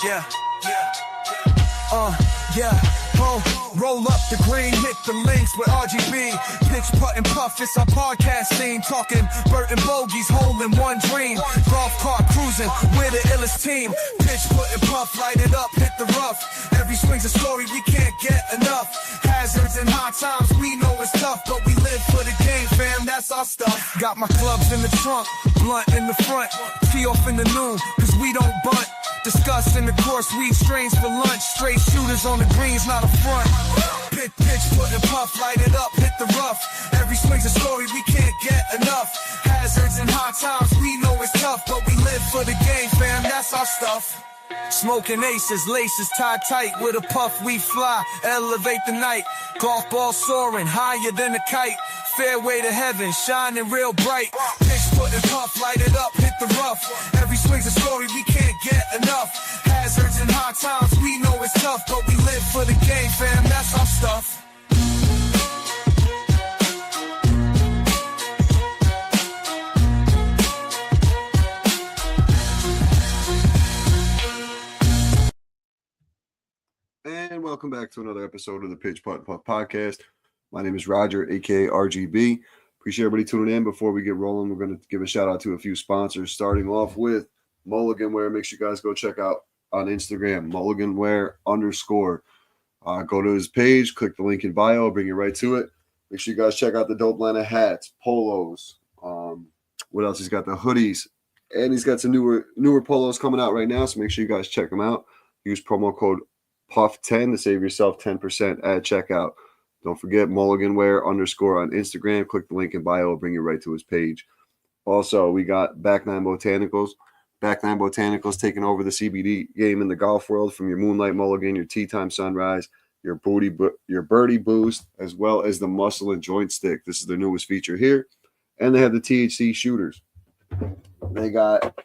Yeah, yeah. Roll up the green, hit the links with RGB. Pitch, putt, and puff, it's our podcast scene. Talking Burton bogeys, hole in one dream. Golf cart cruising, we're the illest team. Pitch, putt, and puff, light it up, hit the rough. Every swing's a story, we can't get enough. Hazards and hard times, we know it's tough, but we live for the game, fam, that's our stuff. Got my clubs in the trunk, blunt in the front. Tee off in the noon, cause we don't bunt. Discuss in the course, weed strains for lunch. Straight shooters on the greens, not a front. Pitch, put and puff, light it up, hit the rough. Every swing's a story, we can't get enough. Hazards and hard times, we know it's tough, but we live for the game, fam, that's our stuff. Smoking aces, laces tied tight. With a puff we fly, elevate the night. Golf ball soaring, higher than a kite. Fairway to heaven, shining real bright. Pitch, put and puff, light it up, hit the rough. Every swing's a story, we can't get enough. Hazards and hard times, we know it's tough, but we live for the game, fam, that's our stuff. And welcome back to another episode of the Pitch Putt Puff Podcast. My name is Roger, aka RGB. Appreciate everybody tuning in. Before we get rolling, we're going to give a shout out to a few sponsors, starting off with Mulligan Wear. Make sure you guys go check out on Instagram, Mulligan Wear _. Go to his page, click the link in bio, I'll bring you right to it. Make sure you guys check out the dope line of hats, polos. What else? He's got the hoodies, and he's got some newer polos coming out right now. So make sure you guys check them out. Use promo code PUFF10 to save yourself 10% at checkout. Don't forget Mulligan Wear _ on Instagram. Click the link in bio. It'll bring you right to his page. Also, we got Back Nine Botanicals. Back Nine Botanicals taking over the CBD game in the golf world, from your Moonlight Mulligan, your Tea Time Sunrise, your Birdie Boost, as well as the Muscle and Joint Stick. This is their newest feature here. And they have the THC shooters. They got,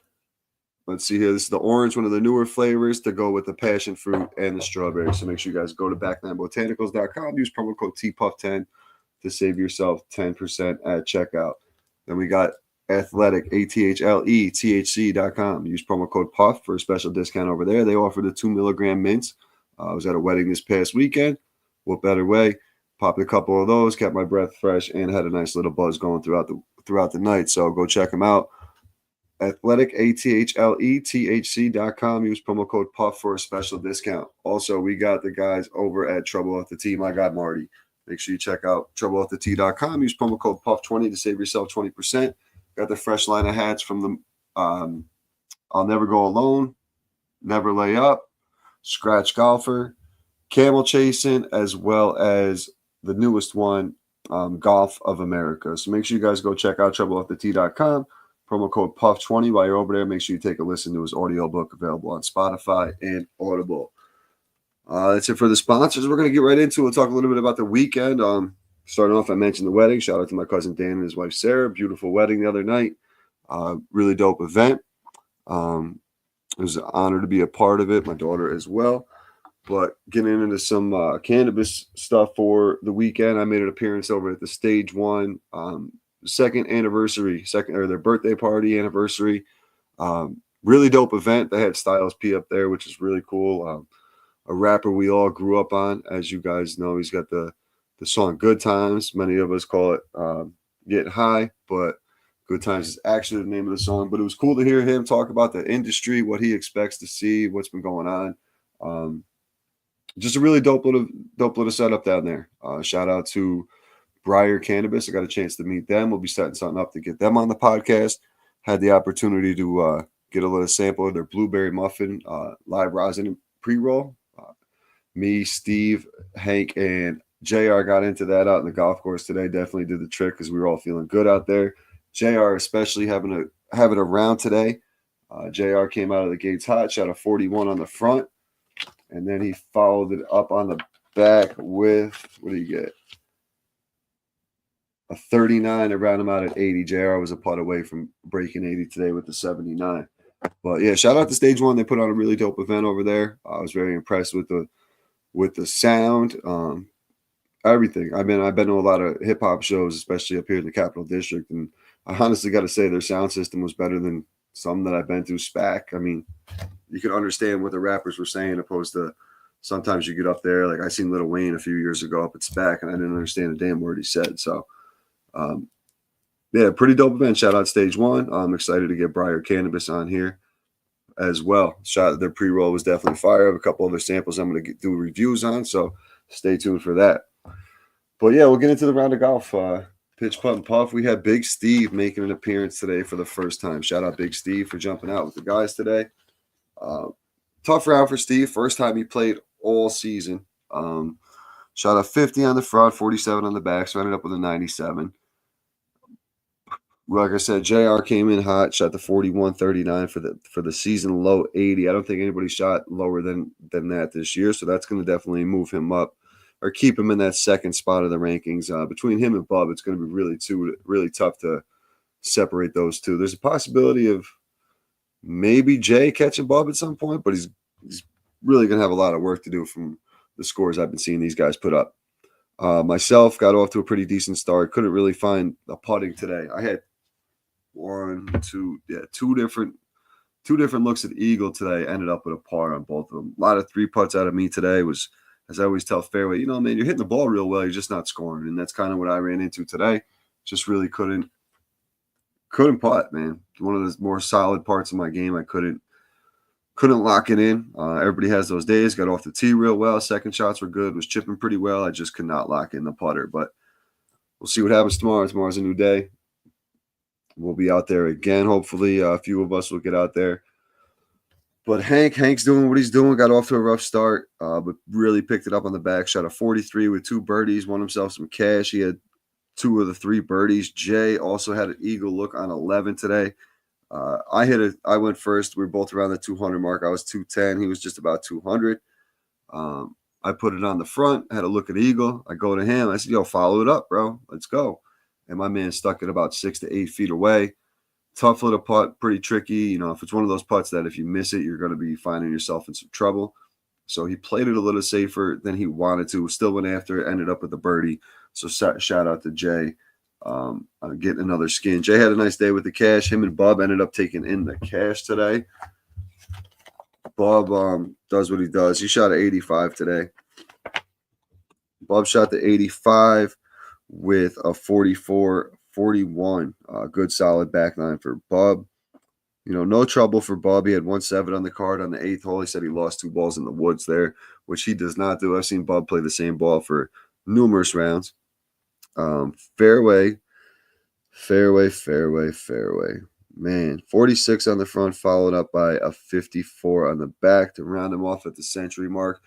let's see here, this is the orange, one of the newer flavors to go with the passion fruit and the strawberry. So make sure you guys go to back9botanicals.com. Use promo code TPUFF10 to save yourself 10% at checkout. Then we got Athletic, ATHLETHC.com. Use promo code PUFF for a special discount over there. They offer the 2 milligram mints. I was at a wedding this past weekend. What better way? Popped a couple of those, kept my breath fresh, and had a nice little buzz going throughout the night. So go check them out. Athletic, ATHLETHC.com. Use promo code PUFF for a special discount. Also, we got the guys over at Trouble Off the Tee. My God, Marty. Make sure you check out TroubleOffTheTee.com. Use promo code PUFF20 to save yourself 20%. Got the fresh line of hats from the I'll Never Go Alone, Never Lay Up, Scratch Golfer, Camel Chasing, as well as the newest one, Golf of America. So make sure you guys go check out TroubleOffTheTee.com. Promo code PUFF20. While you're over there, make sure you take a listen to his audiobook, available on Spotify and Audible. That's it for the sponsors. We're going to get right into it. We'll talk a little bit about the weekend. Starting off, I mentioned the wedding. Shout out to my cousin Dan and his wife Sarah. Beautiful wedding the other night. Really dope event. It was an honor to be a part of it. My daughter as well. But getting into some cannabis stuff for the weekend, I made an appearance over at the Stage One second anniversary, their birthday party anniversary. Really dope event. They had Styles P up there, which is really cool. A rapper we all grew up on, as you guys know. He's got the song Good Times. Many of us call it Getting High, but Good Times is actually the name of the song. But it was cool to hear him talk about the industry, what he expects to see, what's been going on. Just a really dope little setup down there. Shout out to Briar Cannabis. I got a chance to meet them. We'll be setting something up to get them on the podcast. Had the opportunity to get a little sample of their blueberry muffin live rosin pre-roll. Me, Steve, Hank, and JR got into that out in the golf course today. Definitely did the trick because we were all feeling good out there. JR especially having a round today. JR came out of the gates hot, shot a 41 on the front, and then he followed it up on the back with, what do you get? A 39 to round him out at 80. JR was a putt away from breaking 80 today with the 79. But yeah, shout out to Stage One. They put on a really dope event over there. I was very impressed with the sound, everything. I've been to a lot of hip hop shows, especially up here in the Capital District, and I honestly got to say their sound system was better than some that I've been through, SPAC. I mean, you can understand what the rappers were saying, opposed to sometimes you get up there. Like I seen Lil Wayne a few years ago up at SPAC, and I didn't understand a damn word he said. So, yeah, pretty dope event. Shout out Stage One. I'm excited to get Briar Cannabis on here as well. Their pre-roll was definitely fire. I have a couple other samples I'm going to do reviews on, so stay tuned for that. But yeah, we'll get into the round of golf. Pitch, putt, and puff. We had Big Steve making an appearance today for the first time. Shout out Big Steve for jumping out with the guys today. Tough round for Steve. First time he played all season. Shot a 50 on the front, 47 on the back, so ended up with a 97. Like I said, JR came in hot, shot the 41.39 for the season low 80. I don't think anybody shot lower than that this year, so that's going to definitely move him up or keep him in that second spot of the rankings. Between him and Bub, it's going to be really tough to separate those two. There's a possibility of maybe Jay catching Bub at some point, but he's really going to have a lot of work to do from the scores I've been seeing these guys put up. Myself got off to a pretty decent start. Couldn't really find a putting today. I had two different looks at Eagle today. Ended up with a par on both of them. A lot of 3 putts out of me today. Was, as I always tell fairway, man, you're hitting the ball real well, you're just not scoring, and that's kind of what I ran into today. Just really couldn't putt, man. One of the more solid parts of my game. I couldn't lock it in. Everybody has those days. Got off the tee real well. Second shots were good. Was chipping pretty well. I just could not lock in the putter. But we'll see what happens tomorrow. Tomorrow's a new day. We'll be out there again. Hopefully, a few of us will get out there. But Hank's doing what he's doing. Got off to a rough start, but really picked it up on the back. Shot a 43 with 2 birdies. Won himself some cash. He had 2 of the 3 birdies. Jay also had an eagle look on 11 today. I went first. We were both around the 200 mark. I was 210. He was just about 200. I put it on the front. Had a look at eagle. I go to him. I said, "Yo, follow it up, bro. Let's go." And my man stuck it about 6 to 8 feet away. Tough little putt, pretty tricky. If it's one of those putts that if you miss it, you're going to be finding yourself in some trouble. So he played it a little safer than he wanted to. Still went after it. Ended up with a birdie. So shout out to Jay. Getting another skin. Jay had a nice day with the cash. Him and Bub ended up taking in the cash today. Bub does what he does. He shot an 85 today. Bub shot the 85 with a 44-41. Good solid back nine for Bub. No trouble for Bub. He had 1-7 on the card on the 8th hole. He said he lost 2 balls in the woods there, which he does not do. I've seen Bub play the same ball for numerous rounds. Fairway. Man, 46 on the front, followed up by a 54 on the back to round him off at the century mark.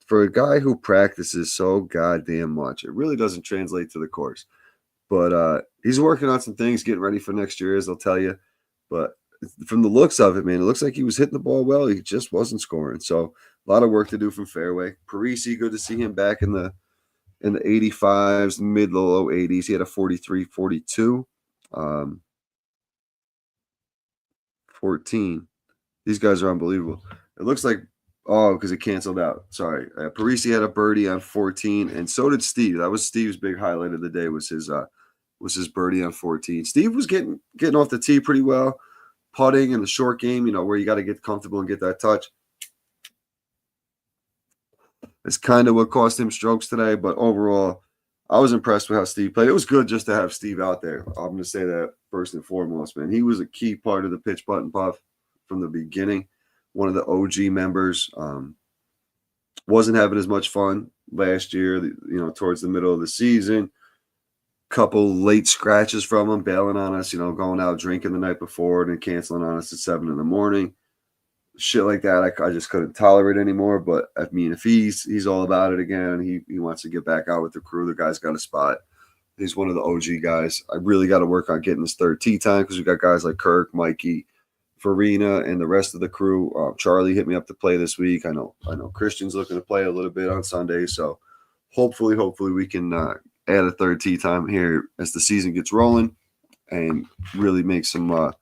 For a guy who practices so goddamn much, it really doesn't translate to the course. But he's working on some things, getting ready for next year, as I'll tell you. But from the looks of it, man, it looks like he was hitting the ball well. He just wasn't scoring. So a lot of work to do from fairway. Parisi, good to see him back in the 85s, mid low 80s. He had a 43-42. 14. These guys are unbelievable. It looks like, because it canceled out. Sorry. Parisi had a birdie on 14, and so did Steve. That was Steve's big highlight of the day, was his birdie on 14. Steve was getting off the tee pretty well, putting in the short game, where you got to get comfortable and get that touch. It's kind of what cost him strokes today, but overall, I was impressed with how Steve played. It was good just to have Steve out there. I'm going to say that first and foremost, man. He was a key part of the pitch, putt, and puff from the beginning. One of the OG members. Wasn't having as much fun last year, towards the middle of the season. Couple late scratches from him, bailing on us, going out drinking the night before and then canceling on us at 7 a.m. Shit like that, I just couldn't tolerate anymore. But I mean, if he's all about it again and he wants to get back out with the crew, the guy's got a spot. He's one of the OG guys. I really got to work on getting his third tee time because we got guys like Kirk, Mikey, Farina, and the rest of the crew. Charlie hit me up to play this week. I know Christian's looking to play a little bit on Sunday, so hopefully we can add a third tee time here as the season gets rolling and really make some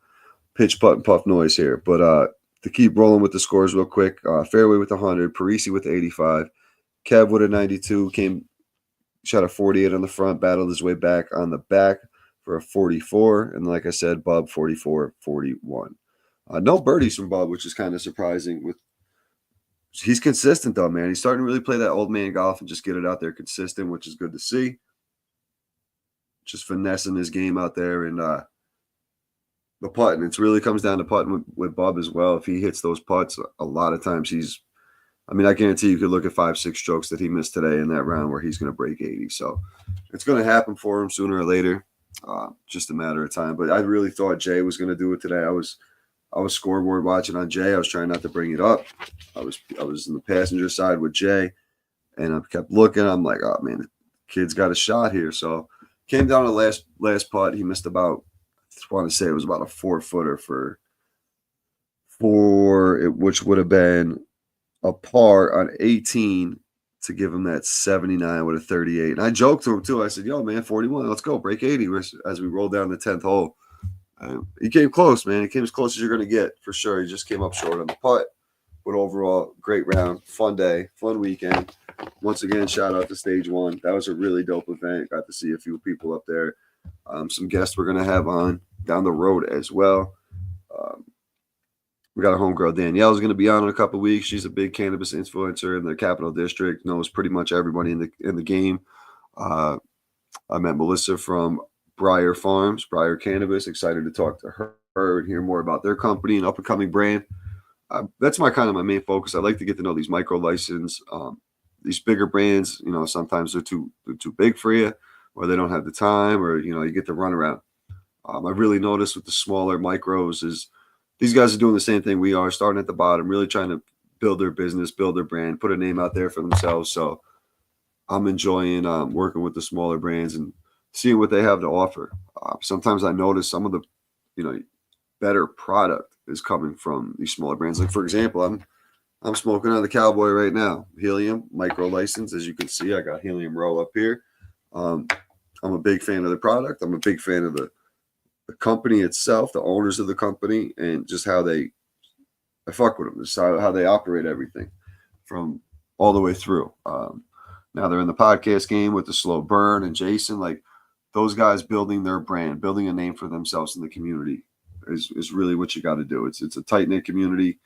pitch, putt, and puff noise here. But to keep rolling with the scores real quick, Fairway with 100, Parisi with 85, Kev with a 92, shot a 48 on the front, battled his way back on the back for a 44. And like I said, Bub 44-41. No birdies from Bub, which is kind of surprising. He's consistent though, man. He's starting to really play that old man golf and just get it out there consistent, which is good to see. Just finessing his game out there and the putting. It really comes down to putting with Bub as well. If he hits those putts, a lot of times I guarantee you could look at 5-6 strokes that he missed today in that round where he's going to break 80. So it's going to happen for him sooner or later. Just a matter of time. But I really thought Jay was going to do it today. I was scoreboard watching on Jay. I was trying not to bring it up. I was in the passenger side with Jay, and I kept looking. I'm like, oh man, the kid's got a shot here. So came down to last putt. He missed about, I want to say it was about a 4-footer for it, which would have been a par on 18 to give him that 79 with a 38. And I joked to him too. I said, yo, man, 41, let's go, break 80 as we rolled down the 10th hole. He came close, man. He came as close as you're going to get for sure. He just came up short on the putt. But overall, great round, fun day, fun weekend. Once again, shout out to Stage 1. That was a really dope event. Got to see a few people up there. Some guests we're going to have on down the road as well. We got a homegirl, Danielle, is going to be on in a couple of weeks. She's a big cannabis influencer in the Capital District, knows pretty much everybody in the game. I met Melissa from Briar Farms, Briar Cannabis. Excited to talk to her and hear more about their company and up-and-coming brand. That's my main focus. I like to get to know these micro license, these bigger brands. You know, sometimes they're too big for you, or they don't have the time, or you get to run around. I really noticed with the smaller micros is these guys are doing the same thing we are, starting at the bottom, really trying to build their business, build their brand, put a name out there for themselves. So I'm enjoying working with the smaller brands and seeing what they have to offer. Sometimes I notice some of the better product is coming from these smaller brands. Like, for example, I'm smoking on the Cowboy right now. Helium, micro license. As you can see, I got Helium Row up here. I'm a big fan of the product. I'm a big fan of the company itself, the owners of the company, and just how I fuck with them. Just how they operate everything from all the way through. Now they're in the podcast game with the Slow Burn and Jason. Like, those guys building their brand, building a name for themselves in the community is really what you got to do. It's a tight-knit community,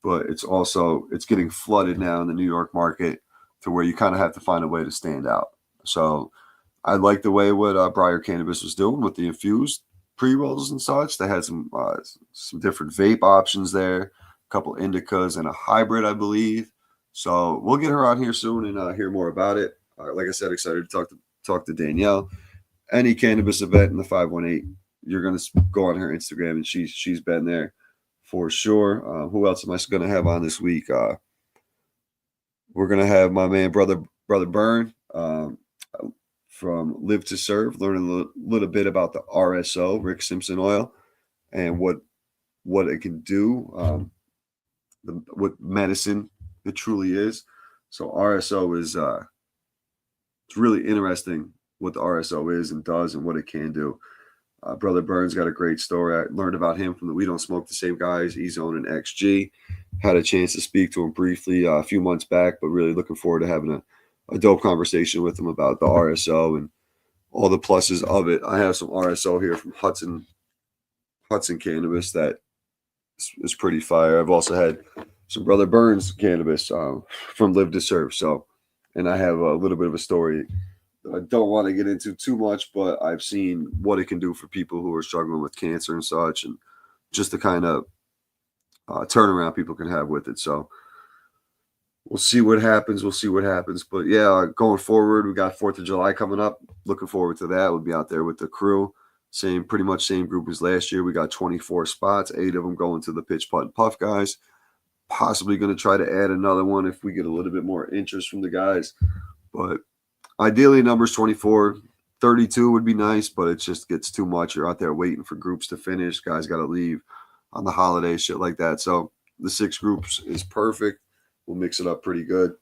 but it's getting flooded now in the New York market to where you kind of have to find a way to stand out. So I like the way what Briar Cannabis was doing with the infused pre-rolls and such. They had some different vape options there, a couple indicas and a hybrid, I believe. So we'll get her on here soon and hear more about it. Like I said, excited to talk to Danielle. Any cannabis event in the 518, you're going to go on her Instagram, and she's been there for sure. Who else am I going to have on this week? We're going to have my man, brother Burn, from Live to Serve, learning a little bit about the RSO, Rick Simpson oil, and what it can do, what medicine it truly is. So RSO is it's really interesting what the RSO is and does and what it can do. Brother Burns got a great story. I learned about him from the We Don't Smoke the Same guys, E-Zone and XG. Had a chance to speak to him briefly a few months back, but really looking forward to having a dope conversation with him about the RSO and all the pluses of it. I have some RSO here from Hudson Cannabis that is pretty fire. I've also had some Brother Burns cannabis from Live to Serve. So, and I have a little bit of a story I don't want to get into too much, but I've seen what it can do for people who are struggling with cancer and such, and just the kind of turnaround people can have with it. So we'll see what happens. But yeah, going forward, we got 4th of July coming up. Looking forward to that. We'll be out there with the crew. Pretty much same group as last year. We got 24 spots, 8 of them going to the Pitch, Putt, and Puff guys. Possibly going to try to add another one if we get a little bit more interest from the guys. But ideally, numbers 24, 32 would be nice, but it just gets too much. You're out there waiting for groups to finish. Guys got to leave on the holidays, shit like that. So the 6 groups is perfect. We'll mix it up pretty good.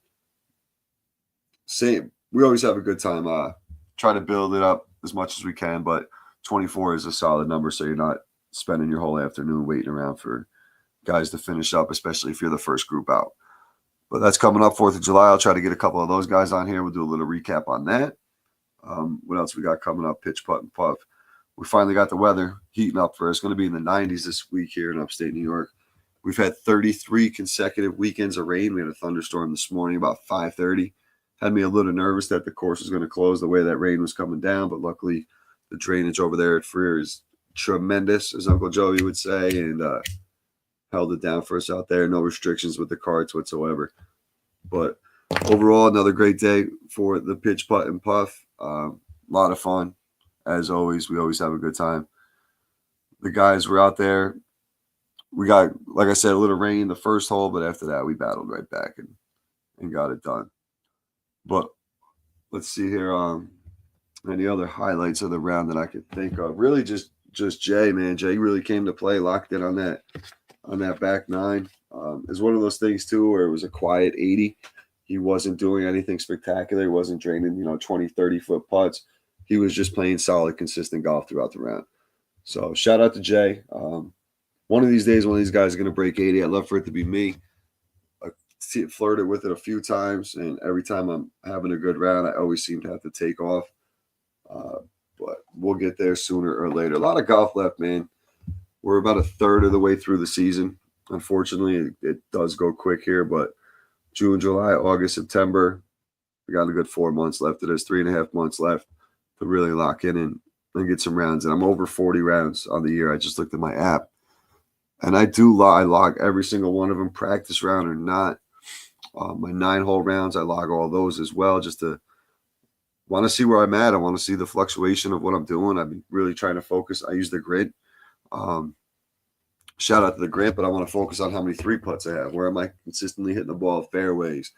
We always have a good time. Try to build it up as much as we can, but 24 is a solid number, so you're not spending your whole afternoon waiting around for guys to finish up, especially if you're the first group out. But that's coming up 4th of July. I'll try to get a couple of those guys on here. We'll do a little recap on that. What else we got coming up? Pitch, Putt, and Puff. we finally got the weather heating up for us. It's going to be in the 90s this week here in upstate New York. We've had 33 consecutive weekends of rain. We had a thunderstorm this morning about 5:30. Had me a little nervous that the course was going to close the way that rain was coming down, but luckily the drainage over there at Freer is tremendous, as Uncle Joey would say, and held it down for us out there. No restrictions with the carts whatsoever. But overall, another great day for the Pitch Putt and Puff. A lot of fun. As always, we always have a good time. The guys were out there. We got, like I said, a little rain the first hole, but after that, we battled right back and got it done. But let's see here. Any other highlights of the round that I could think of? Really, just Jay, man. Jay really came to play, locked in on that back nine. It's one of those things too where it was a quiet 80. He wasn't doing anything spectacular. He wasn't draining, 20, 30-foot putts. He was just playing solid, consistent golf throughout the round. So shout out to Jay. One of these days, one of these guys is going to break 80. I'd love for it to be me. I flirted with it a few times, and every time I'm having a good round, I always seem to have to take off. But we'll get there sooner or later. A lot of golf left, man. We're about a third of the way through the season. Unfortunately, it does go quick here, but June, July, August, September, we got a good 4 months left. There's 3.5 months left to really lock in and get some rounds. And I'm over 40 rounds on the year. I just looked at my app. And I log every single one of them, practice round or not. My 9-hole rounds, I log all those as well, just to want to see where I'm at. I want to see the fluctuation of what I'm doing. I've been really trying to focus. I use the grid. Shout out to the grid, but I want to focus on how many 3-putts I have. Where am I consistently hitting the ball fairways?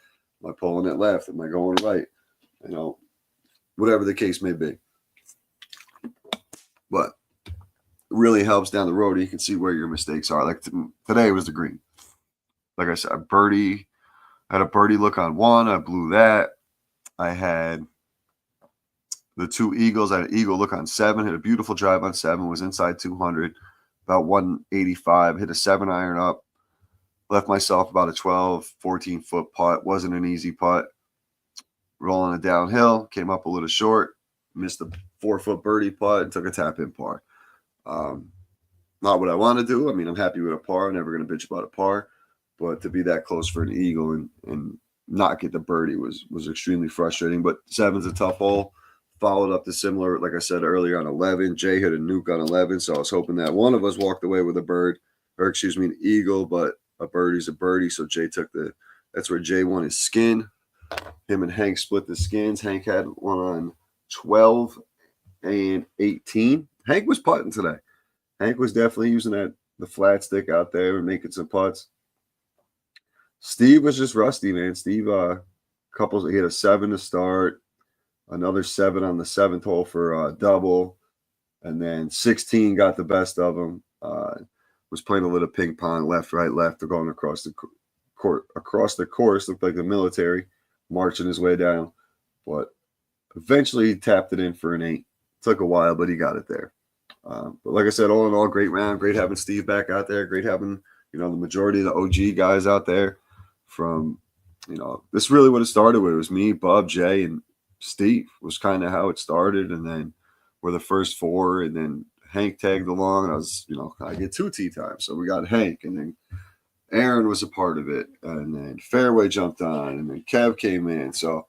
Am I pulling it left? Am I going right? Whatever the case may be. But it really helps down the road. You can see where your mistakes are. Like today was the green. Like I said, I had a birdie look on one. I blew that. I had the 2 eagles. I had an eagle look on 7. Hit a beautiful drive on 7. Was inside 200, about 185. Hit a 7-iron up. Left myself about a 12, 14-foot putt. Wasn't an easy putt. Rolling it downhill. Came up a little short. Missed a 4-foot birdie putt and took a tap-in par. Not what I want to do. I mean, I'm happy with a par. I'm never going to bitch about a par. But to be that close for an eagle and not get the birdie was extremely frustrating. But 7's a tough hole. Followed up the similar, like I said earlier, on 11. Jay hit a nuke on 11, so I was hoping that one of us walked away with an eagle, but a birdie's a birdie. So Jay that's where Jay won his skin. Him and Hank split the skins. Hank had one on 12 and 18. Hank was putting today. Hank was definitely using the flat stick out there and making some putts. Steve was just rusty, man. Steve, he had a 7 to start. Another 7 on the 7th hole for a double. And then 16 got the best of him. Was playing a little ping pong, left, right, left, going across the course. Looked like the military, marching his way down. But eventually he tapped it in for an 8. Took a while, but he got it there. But like I said, all in all, great round. Great having Steve back out there. Great having, the majority of the OG guys out there from, this really what it started with. It was me, Bob, Jay, and Steve was kind of how it started. And then we're the first 4, and then Hank tagged along. And I was, I get 2 tee times. So we got Hank, and then Aaron was a part of it. And then Fairway jumped on, and then Kev came in. So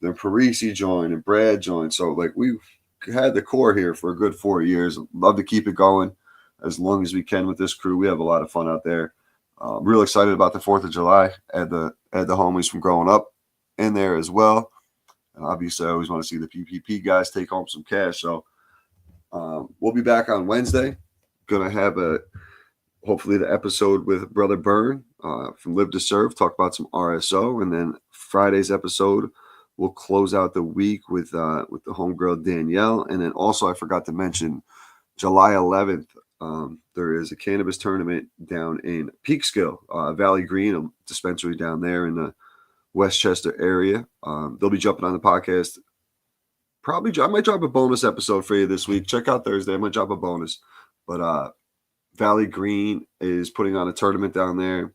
then Parisi joined and Brad joined. So we've had the core here for a good 4 years. Love to keep it going as long as we can with this crew. We have a lot of fun out there. Real excited about the 4th of July. Had the homies from growing up in there as well. And obviously, I always want to see the PPP guys take home some cash. So we'll be back on Wednesday. Going to have hopefully the episode with Brother Byrne from Live to Serve, talk about some RSO. And then Friday's episode, we'll close out the week with the homegirl Danielle. And then also, I forgot to mention, July 11th, there is a cannabis tournament down in Peekskill, Valley Green, a dispensary down there in the Westchester area. They'll be jumping on the podcast. I might drop a bonus episode for you this week. Check out Thursday. I might drop a bonus. But Valley Green is putting on a tournament down there,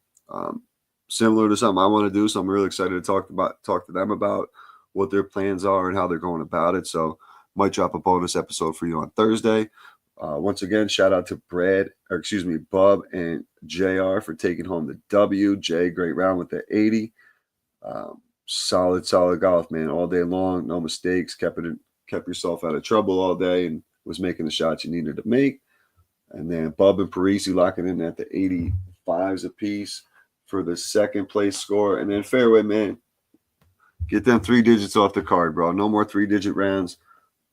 similar to something I want to do. So I'm really excited to talk to them about what their plans are and how they're going about it. So Might drop a bonus episode for you on Thursday. Once again, shout out to Bub and JR for taking home the W. Jay, great round with the 80. Solid golf, man, all day long. No mistakes. Kept yourself out of trouble all day and was making the shots you needed to make. And then Bub and Parisi locking in at the 85s apiece for the second place score. And then Fairway, man, get them 3 digits off the card, bro. No more 3-digit rounds.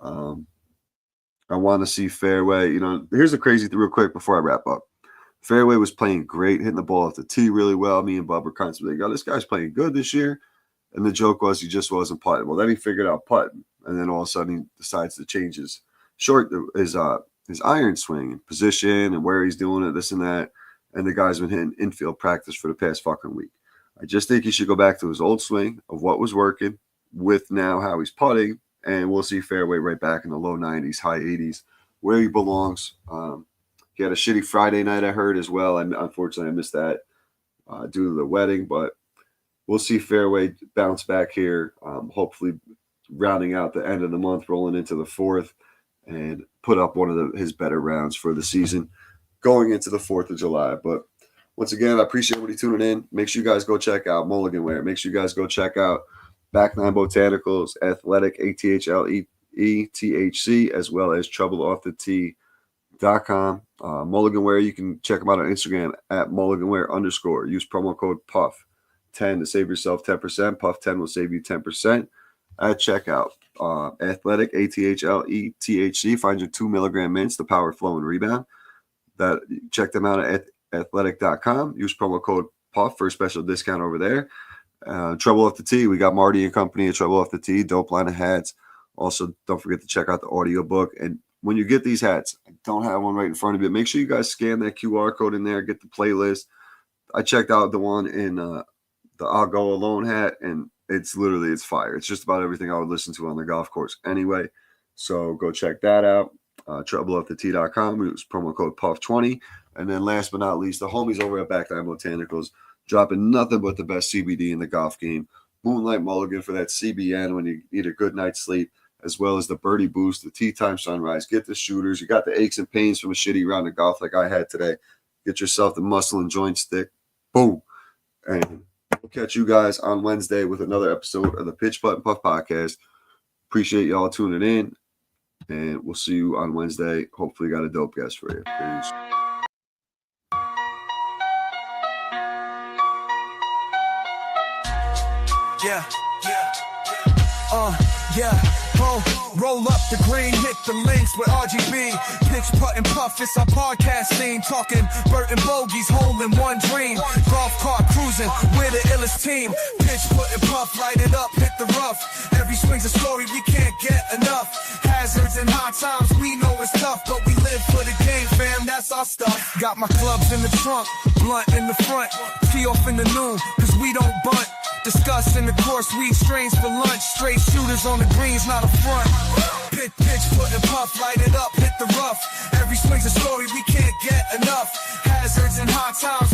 I want to see Fairway. Here's the crazy thing real quick before I wrap up. Fairway was playing great, hitting the ball off the tee really well. Me and Bub were constantly like, this guy's playing good this year. And the joke was he just wasn't putting. Well, then he figured out putting. And then all of a sudden he decides to change his iron swing and position and where he's doing it, this and that. And the guy's been hitting infield practice for the past fucking week. I just think he should go back to his old swing of what was working with now how he's putting. And we'll see Fairway right back in the low 90s, high 80s, where he belongs. He had a shitty Friday night, I heard, as well. And unfortunately, I missed that due to the wedding. But we'll see Fairway bounce back here, hopefully rounding out the end of the month, rolling into the 4th, and put up one of his better rounds for the season going into the 4th of July. But once again, I appreciate everybody tuning in. Make sure you guys go check out Mulligan Wear. Make sure you guys go check out Back Nine Botanicals, Athletic, ATHLETHC, as well as TroubleOffTheTee.com. Mulligan Wear, you can check them out on Instagram at MulliganWear_. Use promo code PUFF10 to save yourself 10%. PUFF10 will save you 10% at checkout. Athletic, ATHLETHC. Find your 2 milligram mints, the power, flow, and rebound. Check them out at athletic.com. Use promo code PUFF for a special discount over there. Trouble Off the Tee. We got Marty and company at Trouble Off the Tee. Dope line of hats. Also, don't forget to check out the audiobook. And when you get these hats, I don't have one right in front of you. Make sure you guys scan that QR code in there. Get the playlist. I checked out the one in the I'll Go Alone hat, and it's fire. It's just about everything I would listen to on the golf course anyway. So go check that out. TroubleOffTheTee.com. Use promo code PUFF20. And then last but not least, the homies over at Back Nine Botanicals, dropping nothing but the best CBD in the golf game. Moonlight Mulligan for that CBN when you need a good night's sleep, as well as the Birdie Boost, the Tea Time Sunrise. Get the shooters. You got the aches and pains from a shitty round of golf like I had today. Get yourself the muscle and joint stick. Boom. And we'll catch you guys on Wednesday with another episode of the Pitch Putt and Puff podcast. Appreciate y'all tuning in, and we'll see you on Wednesday. Hopefully got a dope guest for you. Peace. Roll up the green, hit the links with RGB. Pitch, putt, and puff, it's our podcast scene. Talking Burton Bogies, hole in one dream. Golf cart cruising, we're the illest team. Pitch, putt, and puff, light it up, hit the rough. Every swing's a story, we can't get enough. Hazards and hard times, we know it's tough, but we live for the game, fam, that's our stuff. Got my clubs in the trunk, blunt in the front. Tee off in the noon, cause we don't bunt. Discussing the course, weed strains for lunch. Straight shooters on the greens, not a front. Pitch, putt, and puff, light it up, hit the rough. Every swing's a story, we can't get enough. Hazards and hard times.